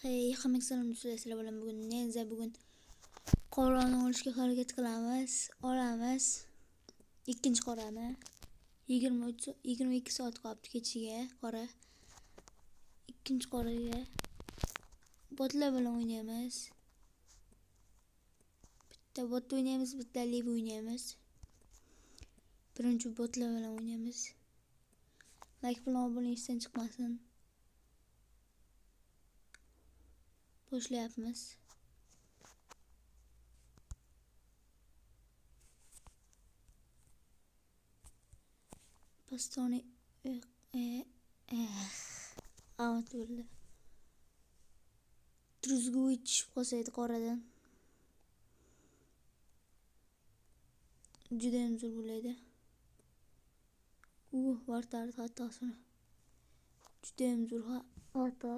Hey, hammaga salom do'stlar, sizlar bilan bugun qorani olishga harakat qilamiz. Olamiz. Ikkinchi qorani 22 soat qolibdi kechiga qora. Ikkinchi qoraga botlar bilan o'ynaymiz. Bitta bot o'ynaymiz, bitta liv o'ynaymiz. Birinchi botlar bilan o'ynaymiz. Like bilan obunachdan chiqmasin. Boshlayapmiz. Pastoni amat bo'ldi. Truzguy tushib qolsa edi qoradan. Juda ham zo'r bo'ladi. Vartardi xatosini. Juda ham zo'r xato.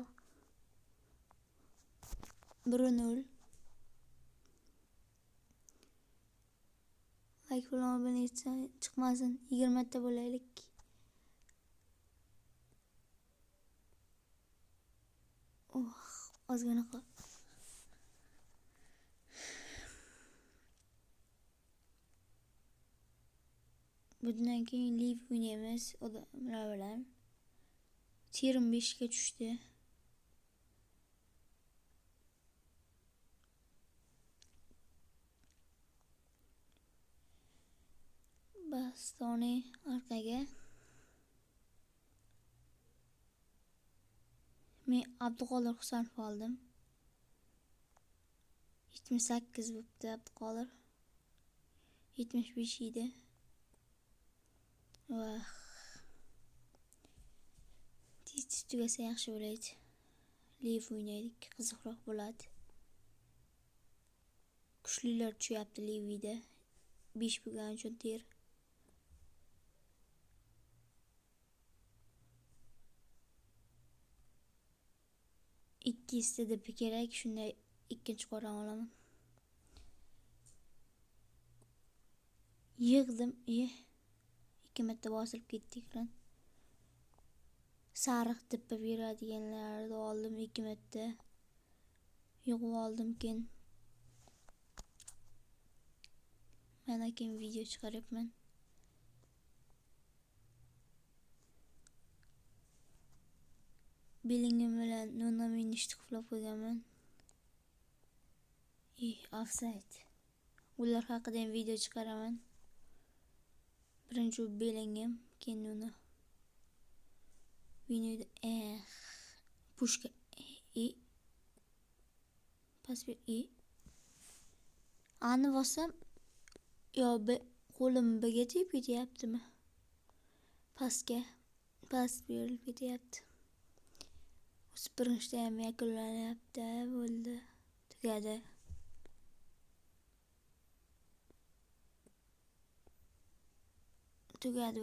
1-0. Like bilan obunachdan chiqmasin. 20 ta bo'laylik. Ozgina qol. Bundan keyin liv o'ynaymiz odamlar bilan. 25 ga tushdi. Bastoni orqaga. Men Abduqodir Husanov oldim. 78 bo'pti Abduqodir. 75 edi. Tez tugasa yaxshi bo'ladi. Liv o'ynaylik, qiziqroq bo'ladi. Kuchlilar tushyapti livida. 5 bo'lgan uchun ter. Ikkisi deb kerak, shunday ikkinchi qorani olaman. Yig'dim, 2 marta bosilib ketdi ekran. Sariq deb beradiganlarni oldim 2 marta. Yig'ib oldim keyin. Mana keyin video chiqaryapman. Belingim bilan Nunamini ishtiqlab qo'yganman. Offside. Ular haqida ham video chiqaraman. Birinchi Belingim, keyin Nuna. Videoda pushka pasber ani bosam yo qo'lim biga tegib ketyaptimi? Pastga berilib ketyapti. Birinchida ham yakunlanyapti, bo'ldi. Tugadi.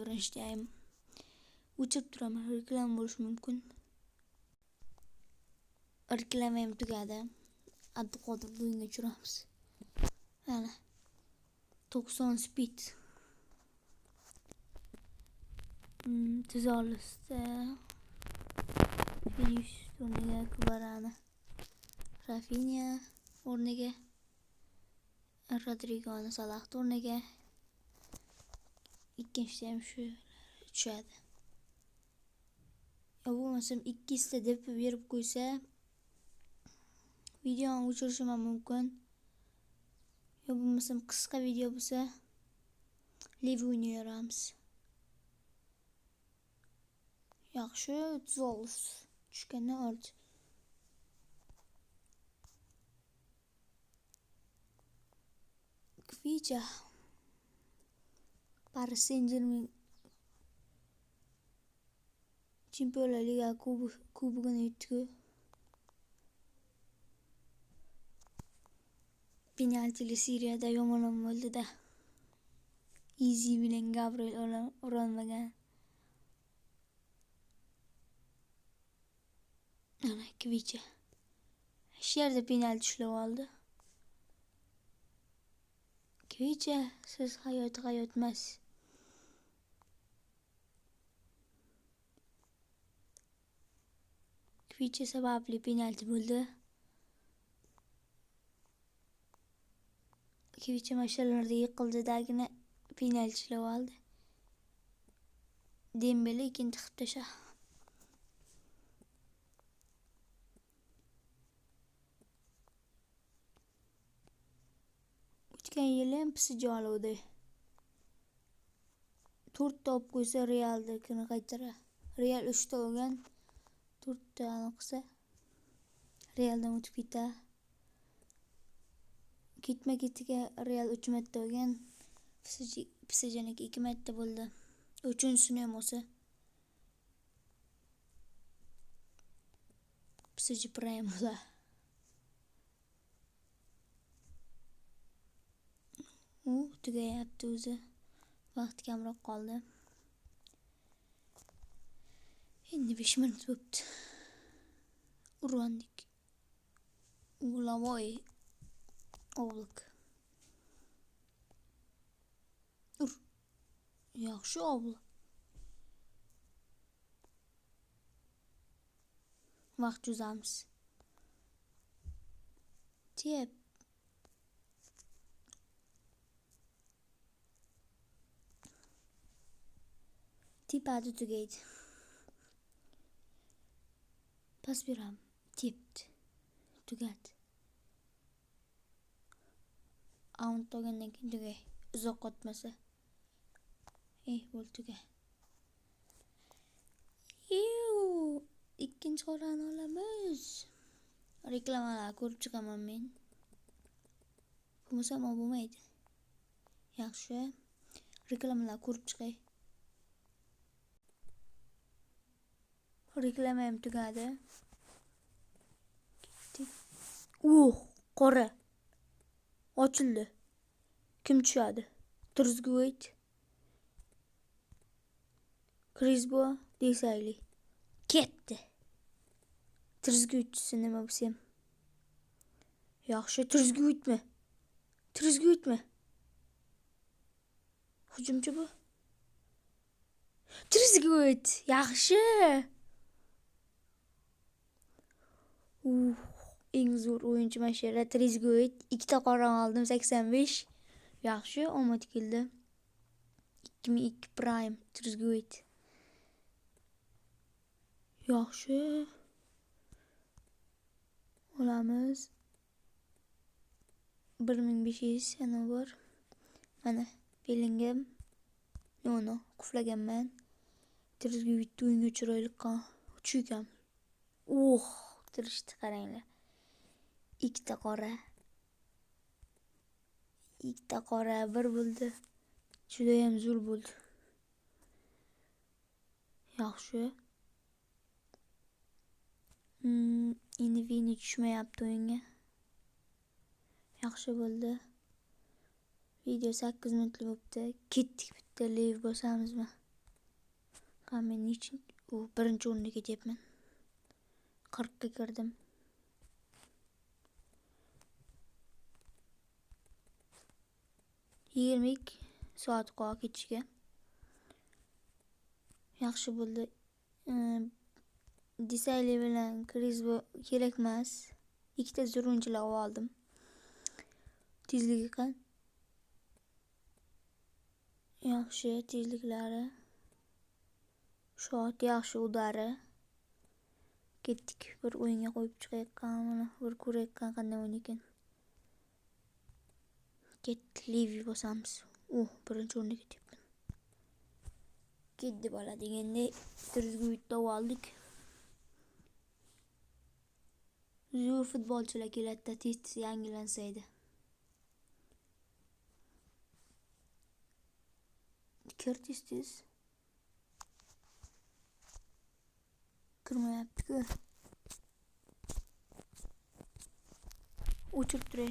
Birinchida ham o'chirib turaman, reklama bo'lishi mumkin. Reklama ham tugadi. Abduqodir o'yinga tushiramiz. Mana 90 speed. Tez olisda Finish o'rniga Kvarani. Rafinha o'rniga Rodrigoni Salah o'rniga. Ikkinchisi ham shu tushadi. Bo'lmasam ikkisida deb berib qo'ysa videoni o'chirishim mumkin. Yo bo'lmasam qisqa video bo'lsa liv o'ynayveramiz. Yaxshi, 30 tushgandan orti. Kvicha Paris Saint-Germain Chempionlar Liga kubogini yutdi. Penaltili seriyada yomon bo'ldi-da. Easy bilan Gabriel urolmagan. Ana Kvicha. Shu yerda penalti ushlab oldi. Kvicha, siz hayot emas. Kivichi sababli penalti bo'ldi. Kivichi mashinalarda yiqildidagina penaltilab oldi. Dembele ikkinchi qilib tasha. O'tgan yil ham PSG oluvdi. 4 ta olib qo'ysa Real'dakini qaytara. Real 3 ta olgan, 4 ta qilsa Real'dan o'tib ketadi. Ketma-ketiga Real 3 marta olgan, PSJniki 2 marta bo'ldi. 3-sini ham olsa PSG Prime bo'ladi. U tugayapti o'zi. Vaqt kamroq qoldi. Endi 5 minut bo'libdi. Urvandik. Ulovoy. Oblak. Yaxshi oblak. Vaqt cho'zamiz. Tep. Tepadi tugaydi. Pas beram. Tepdi. Tugadi. Aunt olgandan keyin tugay. Uzoq o'tmasa. Bo'l tugay. Ikkinchi qorani olamiz. Reklamalar ko'rib chiqaman men. Bo'lmasa bo'lmaydi. Yaxshi. Reklamalar ko'rib chiqay. Reklama ham tugadi. Qora. Ochildi. Kim tushadi? Trezeguet. Crespo desayli. Ketdi. Trezeguet'si nima bo'lsa ham. Yaxshi, Trezeguet'mi? Trezeguet'mi? Hujumchi bu. Trezeguet, yaxshi. Eng zo'r o'yinchi mashina Trezeguet. 2 ta qoran oldim 85. Yaxshi, omad keldi. 2002 Prime Trezeguet. Yaxshi. Olamiz. 1500 yana bor. Mana Bellingham. No, quflaganman. Trezeguet o'yinga chiroyli qon. Tushgan. Tirishdi qaranglar. 2 ta qora. 2 ta qora bir bo'ldi. Juda ham zo'r bo'ldi. Yaxshi. Endi Vini tushmayapti o'yinga. Yaxshi bo'ldi. Video 8 minutlik bo'libdi. Ketdik bitta live bosamizmi? Men nechun birinchi o'ringa ketyapman. 40 ga kirdim. Yirmi soat qoldi ketishga. Yaxshi bo'ldi. Desayli bilan Crespo kerak emas. 2 ta zo'r o'yinchilar oldim. Tezligi qan. Yaxshi tezliklari. Shot yaxshi udari. Ketdik. Bir o'yinga qo'yib chiqayotgan, mana bir ko'rayotgan qanday o'ynagan. Ketdik, live bosamiz. Birinchi o'ringa ketyapman. Ketdi bola deganda Trezeguet'ni oldik. Zo'r futbolchilar keladi, tez yangilansa edi. Kirtisiz. Kirmayapti-ku. O'chirib turay.